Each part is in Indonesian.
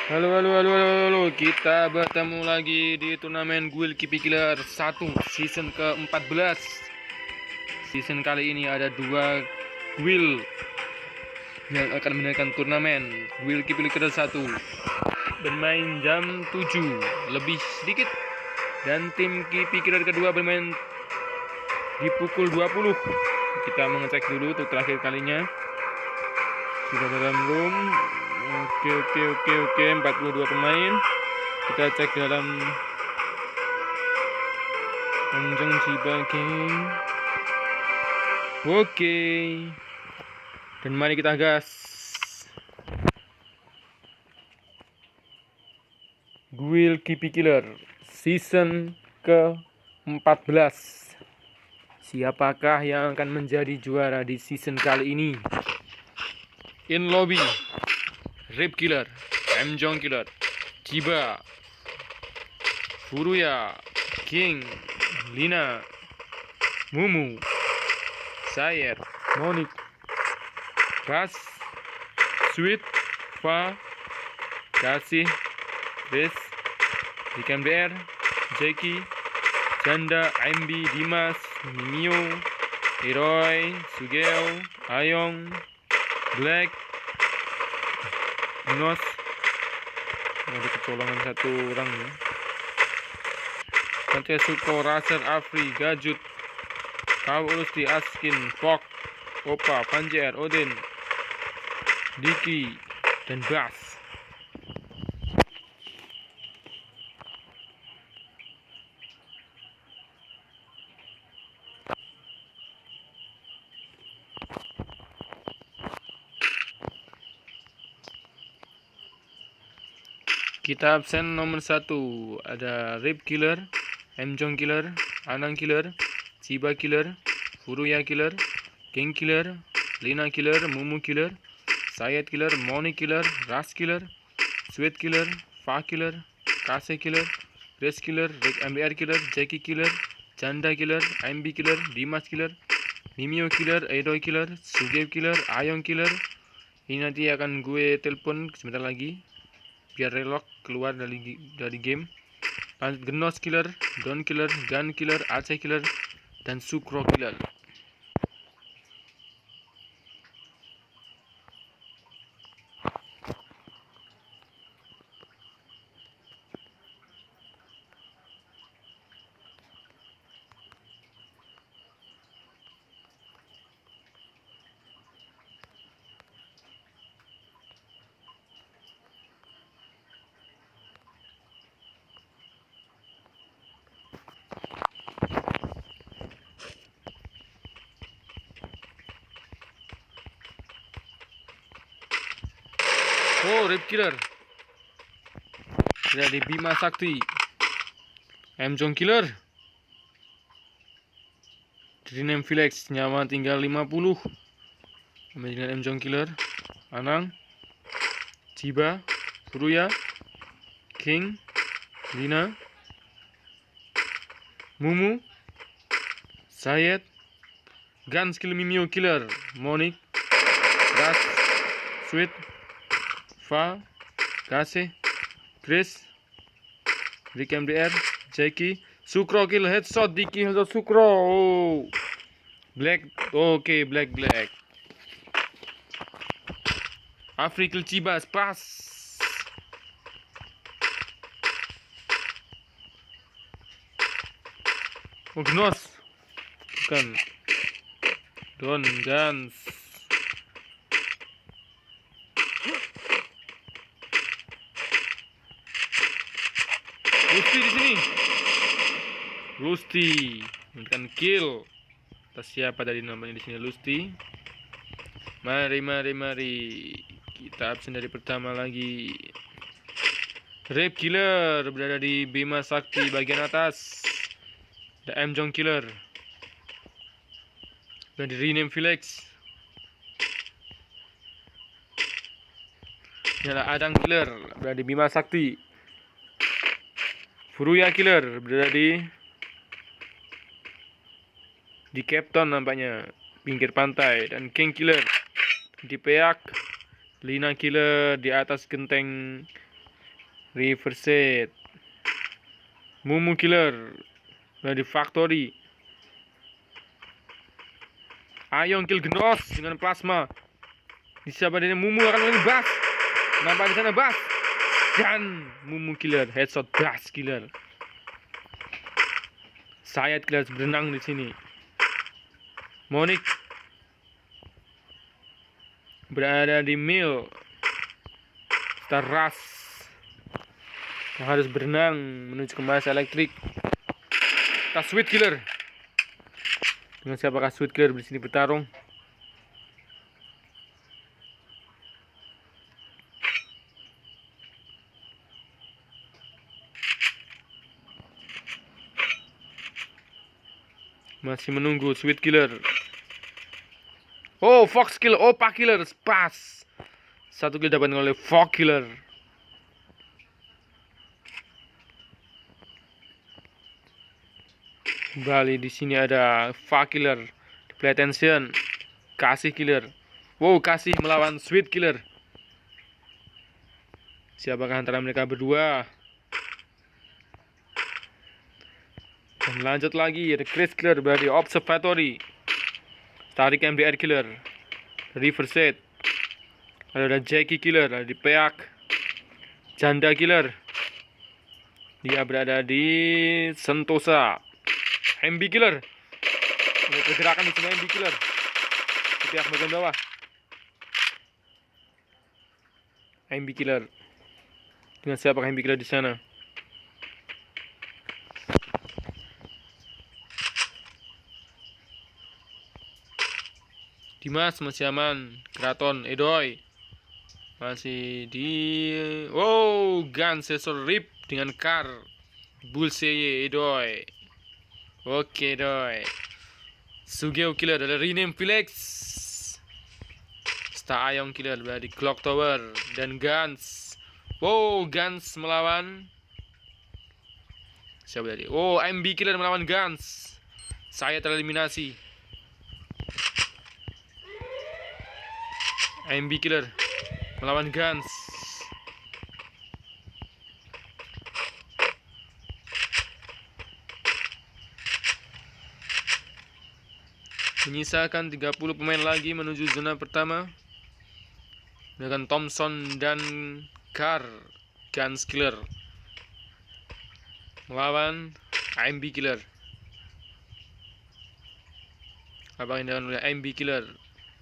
Halo, halo, halo, halo, halo. Kita bertemu lagi di turnamen Guild Kipi Killer 1 season ke-14. Season kali ini ada dua guild yang akan menangkan turnamen. Guild Kipi Killer 1 bermain jam 7 lebih sedikit, dan tim Kipi Killer kedua bermain di pukul 20. Kita mengecek dulu untuk terakhir kalinya. Sudah dalam room. Oke, 42 pemain. Kita cek dalam Anjong Cibaking. Oke. Dan mari kita gas. Guild Kipi Killer season ke-14. Siapakah yang akan menjadi juara di season kali ini? In lobby, Rip Killer, Anjong Killer, Chiba, Furuya, King, Lina, Mumu, Sayer, Monik, Ras, Sweet, Fa, Kasih, Chris, DKMDR, Jackie, Janda, MB, Dimas, Mimio, Heroy, Sugeo, Ayong, Black, Nos. Ada kecolongan satu orang nih. Nanti Suko, Raser, Afri, Gajut, Kau Ulusti, Askin, Fok, Opa, Panjer, Odin, Diki, dan Bas. Kita absen nomor 1. Ada Rip Killer, Anjong Killer, Anang Killer, Chiba Killer, Furuya Killer, King Killer, Lina Killer, Mumu Killer, Sayed Killer, Moni Killer, Ras Killer, Sweet Killer, Fa Killer, Kase Killer, Chris Killer, Rick MBR Killer, Jackie Killer, Janda Killer, MB Killer, Dimas Killer, Mimio Killer, Edoy Killer, Sugev Killer, Ayong Killer. Ini nanti akan gue telepon sebentar lagi biar relok keluar dari game. Genos Killer, Don Killer, Gun Killer, Aceh Killer, dan Sukro Killer. Oh, Rip Killer dari Bima Sakti. Anjong Killer dari Name Felix, nyawa tinggal 50. Dengan Anjong Killer, Anang, Chiba, Furuya, King, Lina, Mumu, Sayed, Gun Skill Mimio Killer, Monik, Ras, Sweet, Fa, Kasih, Chris, Rick MDR, Jackie, Sukro Kill Headshot, Diki Headshot Sukro. Oh. Black, oke, Black. Afri Kill Cibas, pas. Oh, Gnos. Bukan. Don Gans. Rusty di sini. Rusty memberikan kill. Atas siapa tadi namanya di sini? Rusty. Mari. Kita absen dari pertama lagi. Rip Killer berada di Bima Sakti bagian atas. The Anjong Killer dan di Rename Felix. Ini adalah Adang Killer berada di Bima Sakti. Furuya Killer berada di Captain nampaknya, pinggir pantai, dan King Killer di Peak. Lina Killer di atas genteng Reverse. Mumu Killer dari Factory. Ayong kill Genos dengan plasma. Siapa dengan Mumu akan menembak. Nampak di sana Bas. Dan Mumu Killer headshot Bas Killer. Sayat Killer berenang di sini. Monik berada di mil. Teras yang harus berenang menuju ke Mars elektrik. Sweet Killer. Dengan siapakah Sweet Killer di sini bertarung? Masih menunggu Sweet Killer. Oh, Fox Killer, Opa Killer, pas. Satu kill dapat oleh Fox Killer. Kembali di sini ada Fox Killer, Play Attention, Kasih Killer. Wow, Kasih melawan Sweet Killer. Siapakah antara mereka berdua? Dan lanjut lagi ada Chris Killer berada di Observatory. Tarik MDR Killer, Reverse. Ada Jackie Killer, ada di Peak. Janda Killer, dia berada di Sentosa. MB Killer, ada pergerakan di sini MB Killer di pihak bagian bawah. MB Killer dengan siapa MB Killer di sana? Dimas masih aman. Kraton, Edoy masih di. Wow, Gun Sensor Rip dengan Car. Bullseye, Edoy. Oke, Edoy. Sugeo Killer ada Rename Felix. Star Ayong Killer berada di Clock Tower. Dan Guns. Wow, Guns melawan siapa tadi? Oh, MB Killer melawan Guns. Saya tereliminasi. MB Killer melawan Guns. Menyisakan 30 pemain lagi menuju zona pertama. Dengan Thompson dan Car. Guns Killer melawan MB Killer. Apa yang dilakukan oleh MB Killer?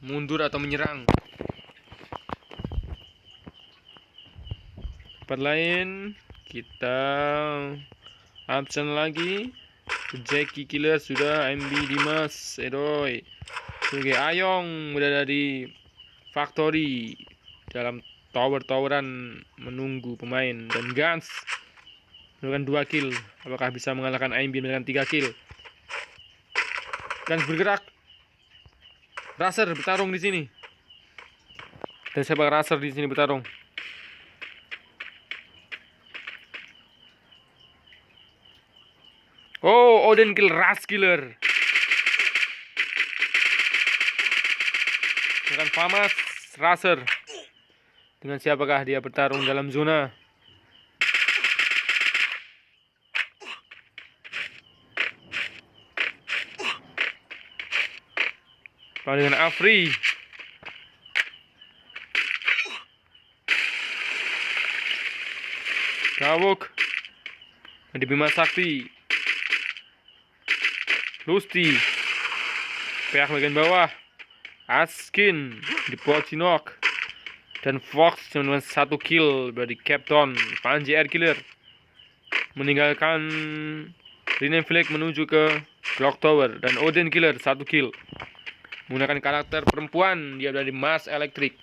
Mundur atau menyerang? Tempat lain kita absen lagi. Jackie Killer sudah, MB Dimas, Edoy, Suge Ayong berada di Factory dalam tower-toweran menunggu pemain. Dan Guns melakukan 2 kill. Apakah bisa mengalahkan MB dengan 3 kill? Guns bergerak. Razer bertarung di sini. Dan siapa Razer di sini bertarung? Oh, Odin kill Rush Killer. Dengan Famas Razer. Dengan siapakah dia bertarung dalam zona? Dengan Afri. Kawuk. Di Bima Sakti. Lusti, pihak bagian bawah, Askin di Pocinok, dan Fox dengan 1 kill dari Captain Panji Air Killer meninggalkan Rename Flag menuju ke Clock Tower. Dan Odin Killer 1 kill menggunakan karakter perempuan, dia berada di Mars Electric.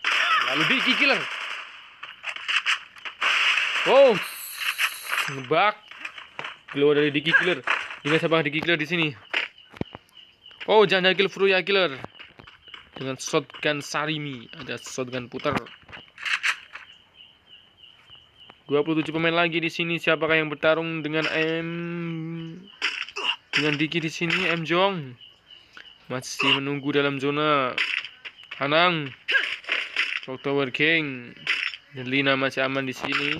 Lalu Diki Killer, oh, ngebak keluar dari Diki Killer. Ini siapa Diki Killer di sini? Oh, janda kill Furuya Killer dengan shotgun Sarimi, ada shotgun putar. 27 pemain lagi di sini. Siapakah yang bertarung dengan Diki di sini? Jong masih menunggu dalam zona. Hanang, Clock Tower King, dan Lina masih aman di sini.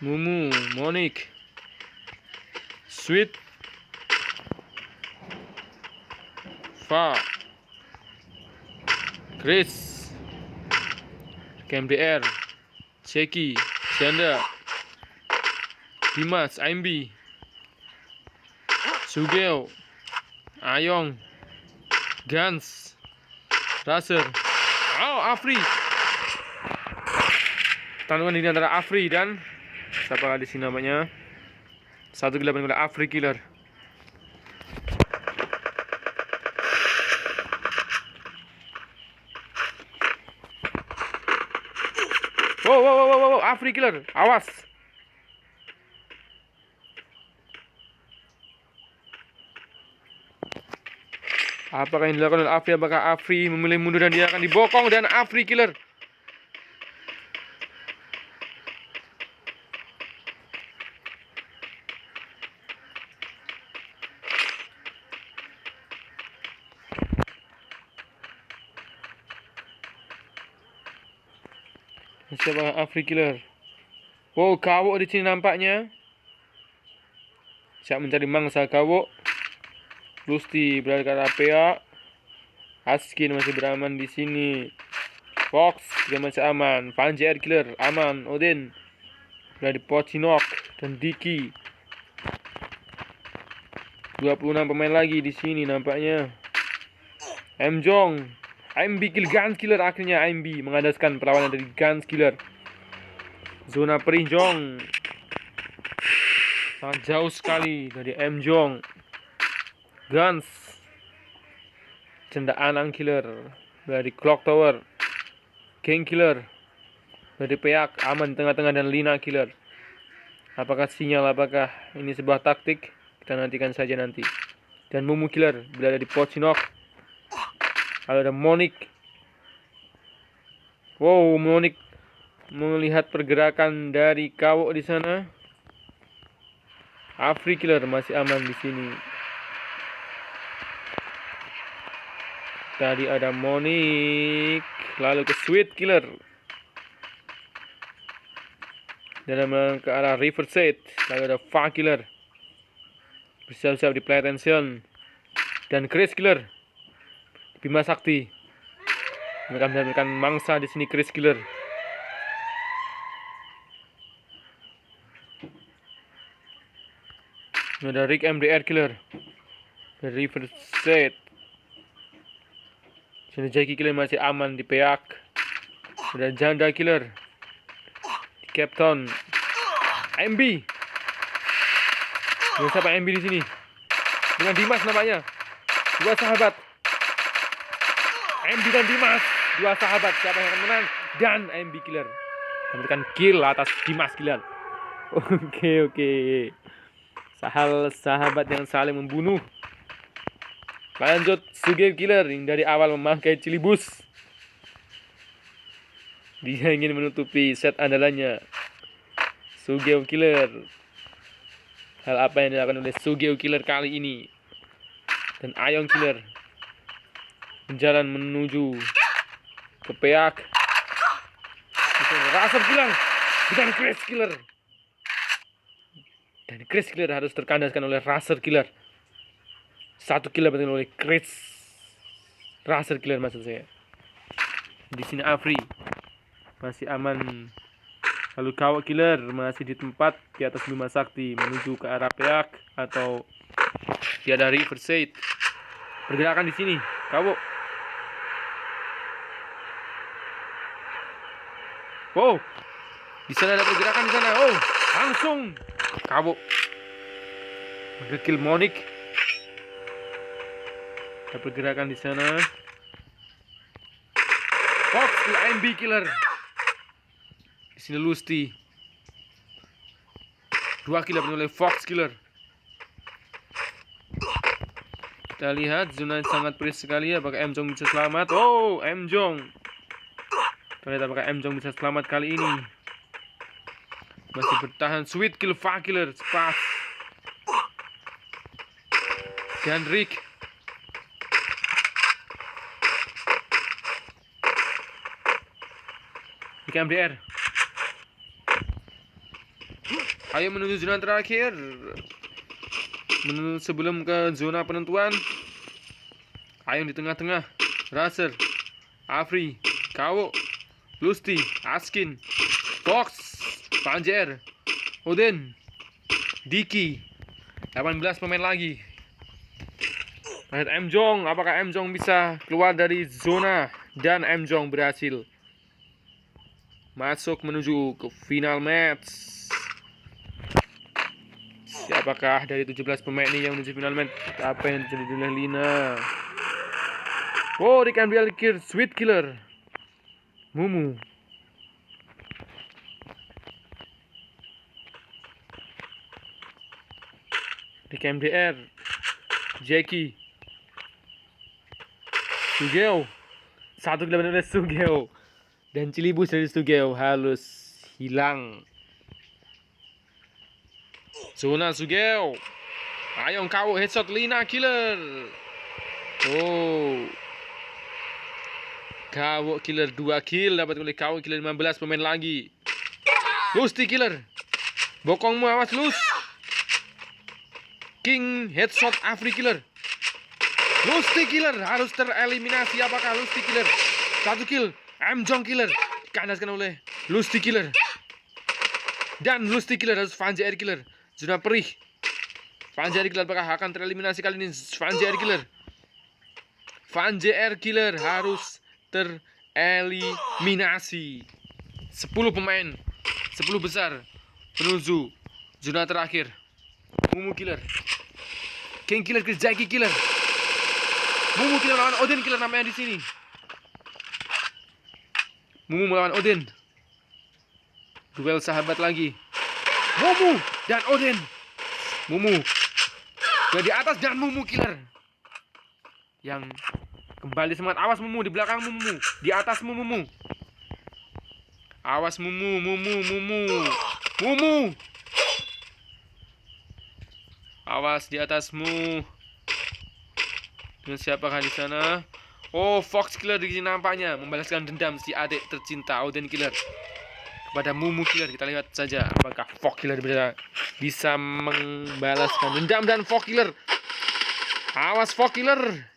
Mumu, Monique, Sweet, Fa, Chris, KMDR, Ceki, Janda, Dimas, Aimbi, Sugeo, Ayong, Gans, Raser, Afri. Tandungan ini antara Afri dan siapa di sini namanya? 1 gila oleh Afri Killer. Wow, Afri Killer, awas. Apakah yang dilakukan oleh Afri? Apakah Afri memilih mundur dan dia akan dibokong dan Afri Killer? Siapa Afri Killer? Wow, kawok di sini nampaknya. Siap mencari mangsa kawok. Lusti berada ke arah pihak. Askin masih beraman di sini. Fox juga masih aman. Panji Air Killer aman. Odin berada di Pocinok dan Diki. 26 pemain lagi di sini nampaknya. Mjong, AMB Kill Guns Killer, akhirnya AMB mengandaskan perlawanan dari Guns Killer. Zona perih Jong. Sangat jauh sekali dari Mjong. Guns. Cendaan Ang Killer dari Clock Tower. King Killer dari Peak aman di tengah-tengah dan Lina Killer. Apakah sinyal, apakah ini sebuah taktik? Kita nantikan saja nanti. Dan Mumu Killer berada di Pocinok. Lalu ada Monique. Wow, Monique melihat pergerakan dari kawok di sana. Afri Killer masih aman di sini. Tadi ada Monique, lalu ke Sweet Killer. Dan ke arah Riverside, lalu ada Fa Killer. Bersiap-siap di Play Attention. Dan Chris Killer. Bima Sakti mereka mendapatkan mangsa di sini. Chris Killer. Ini ada Rick MDR Killer dari Riverside. Sini Jackie Killer masih aman di Peak. Ada Janda Killer di Captain. MB. Ada siapa MB di sini? Dengan Dimas namanya. Dua sahabat. MB dan Dimas, dua sahabat. Siapa yang akan menang? Dan MB Killer memberikan kill atas Dimas Killer. Oke. Sahabat yang saling membunuh. Lanjut Sugeo Killer yang dari awal memakai cilibus. Dia ingin menutupi set andalannya. Sugeo Killer. Hal apa yang dilakukan oleh Sugeo Killer kali ini? Dan Ayong Killer berjalan menuju ke Peak. Raser Killer dengan Chris Killer. Dan Chris Killer harus terkandaskan oleh Raser Killer. 1 kill dapat oleh Chris. Raser Killer maksud saya. Di sini Afri masih aman. Lalu Kawok Killer masih di tempat di atas Bima Sakti menuju ke arah Peak atau dia dari Riverside. Pergerakan di sini Kawok. Wow, di sana ada pergerakan di sana. Oh, langsung Kawok nge-kill Monique. Ada pergerakan di sana. Fox kill AMB Killer. Di sini Lusti. 2 kill dapat oleh Fox Killer. Kita lihat zona sangat perih sekali. Apakah Mjong bisa selamat? Oh, Mjong. Kita lihat apakah Mjong bisa selamat kali ini. Masih bertahan. Sweet kill Fa Killer. Spas. Dan Rick. Rick MDR. Ayo menuju zona terakhir. Sebelum ke zona penentuan. Ayo di tengah-tengah. Razer, Afri, Kawo, Lusti, Askin, Fox, Panjer, Odin, Diki. 18 pemain lagi. Lihat M Jong, apakah M Jong bisa keluar dari zona? Dan M Jong berhasil masuk menuju ke final match. Siapakah dari 17 pemain ini yang menuju final match? Apa yang terjadi oleh Lina? Oh, diambil kill Sweet Killer. Mumu. Di KMDR. Jackie. Sugeo. 1 kill dari Sugeo. Dan Cilibus dari Sugeo halus hilang. Zona Sugeo. Ayo Kawo headshot Lina Killer. Oh. Kawo Killer 2 kill dapat oleh Kawo Killer 15 pemain lagi. Lusti Killer. Bokongmu awas Lus. King headshot Afri Killer. Lusti Killer harus tereliminasi. Apakah Lusti Killer? 1 kill. M Jong Killer dikandaskan oleh Lusti Killer. Dan Lusti Killer harus Vanji Air Killer. Zona perih. Vanji Air Killer apakah akan tereliminasi kali ini? Vanji Air Killer. Vanji Air Killer harus tereliminasi. 10 pemain, 10 besar menuju zona terakhir. Mumu Killer, King Killer ke Jackie Killer. Mumu Killer melawan Odin Killer namanya di sini. Mumu melawan Odin. Duel sahabat lagi. Mumu dan Odin. Mumu di atas dan Mumu Killer yang kembali semangat. Awas Mumu di belakang Mumu. Di atas Mumu. Awas Mumu. Awas di atasmu. Dengan siapakah di sana? Oh, Fox Killer di sini nampaknya membalaskan dendam si adik tercinta Odin Killer kepada Mumu Killer. Kita lihat saja apakah Fox Killer bisa membalaskan dendam. Dan Fox Killer. Awas Fox Killer.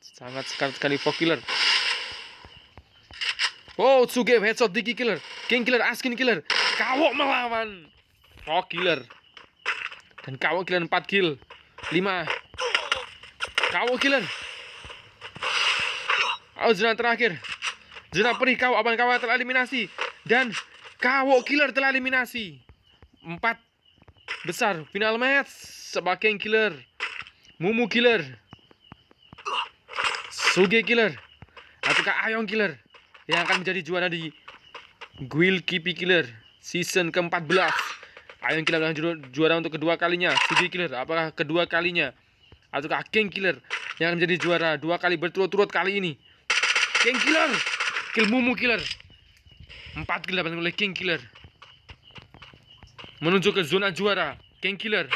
Sangat sekali Fox Killer. Oh, Tsuge headshot Diki Killer. King Killer, Askin Killer. Kawo melawan Fox Killer. Dan Kawo Killer 4 kill. 5. Kawo Killer. Oh, zona terakhir. Zona perih. Kawo tereliminasi. Dan Kawo Killer tereliminasi. 4 besar final match. Sebagai King Killer, Mumu Killer, Suge Killer, ataukah Ayong Killer yang akan menjadi juara di Guild Kipi Killer season ke-14. Ayong Killer adalah juara untuk kedua kalinya. Suge Killer apakah kedua kalinya? Ataukah King Killer yang akan menjadi juara 2 kali berturut-turut kali ini? King Killer kill Mumu Killer. 4 kill dapat oleh King Killer. Menuju ke zona juara. King Killer,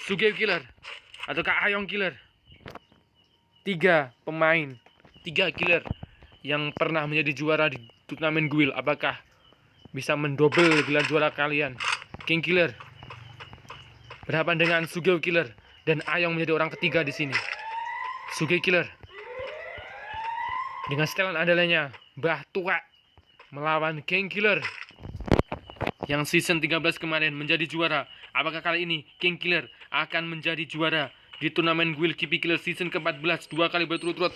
Suge Killer, ataukah Ayong Killer? 3 pemain, 3 killer yang pernah menjadi juara di turnamen Guild. Apakah bisa mendobel gelar juara kalian? King Killer berhadapan dengan Suge Killer dan Ayong menjadi orang ketiga di sini. Suge Killer dengan setelan andalanya Mbah Tua melawan King Killer yang season 13 kemarin menjadi juara. Apakah kali ini King Killer akan menjadi juara di turnamen Guild Kipi Killer season ke-14 2 kali berturut-turut?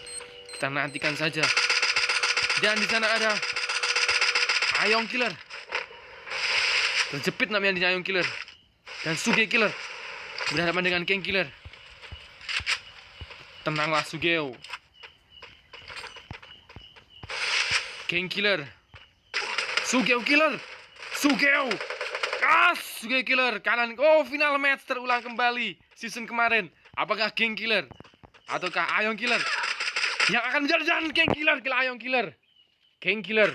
Kita nantikan saja. Dan di sana ada Ayong Killer. Terjepit namanya di Ayong Killer. Dan Suge Killer berhadapan dengan King Killer. Tenanglah Sugeo. King Killer. Sugeo Killer. Sugeo. Suge Killer kanan. Oh, final match terulang kembali season kemarin. Apakah King Killer ataukah Ayong Killer yang akan menjadi King Killer? Ayong Killer. King Killer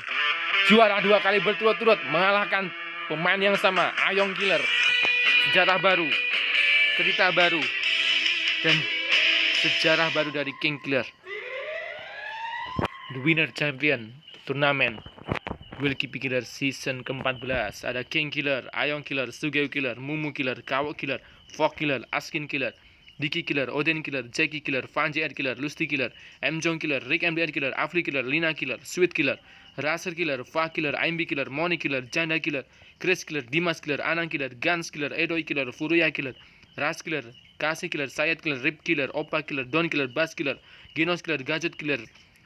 juara 2 kali berturut-turut mengalahkan pemain yang sama, Ayong Killer. Sejarah baru, cerita baru, dan sejarah baru dari King Killer. The winner champion turnamen Wilkipi Killer season ke-14. Ada King Killer, Ayong Killer, Sugeo Killer, Mumu Killer, Kawo Killer, Fok Killer, Askin Killer, Dicky Killer, Oden Killer, Jackie Killer, Fanji Ed Killer, Lusty Killer, Mjong Killer, Rick MDR Killer, Afri Killer, Lina Killer, Sweet Killer, Raser Killer, Fa Killer, IMB Killer, Moni Killer, Janda Killer, Chris Killer, Dimas Killer, Anang Killer, Guns Killer, Edoy Killer, Furuya Killer, Ras Killer, Kasi Killer, Sayed Killer, Rip Killer, Oppa Killer, Don Killer, Bass Killer, Genos Killer, Gadget Killer,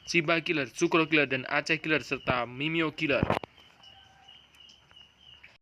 Chiba Killer, Sukro Killer, dan Aceh Killer serta Mimio Killer.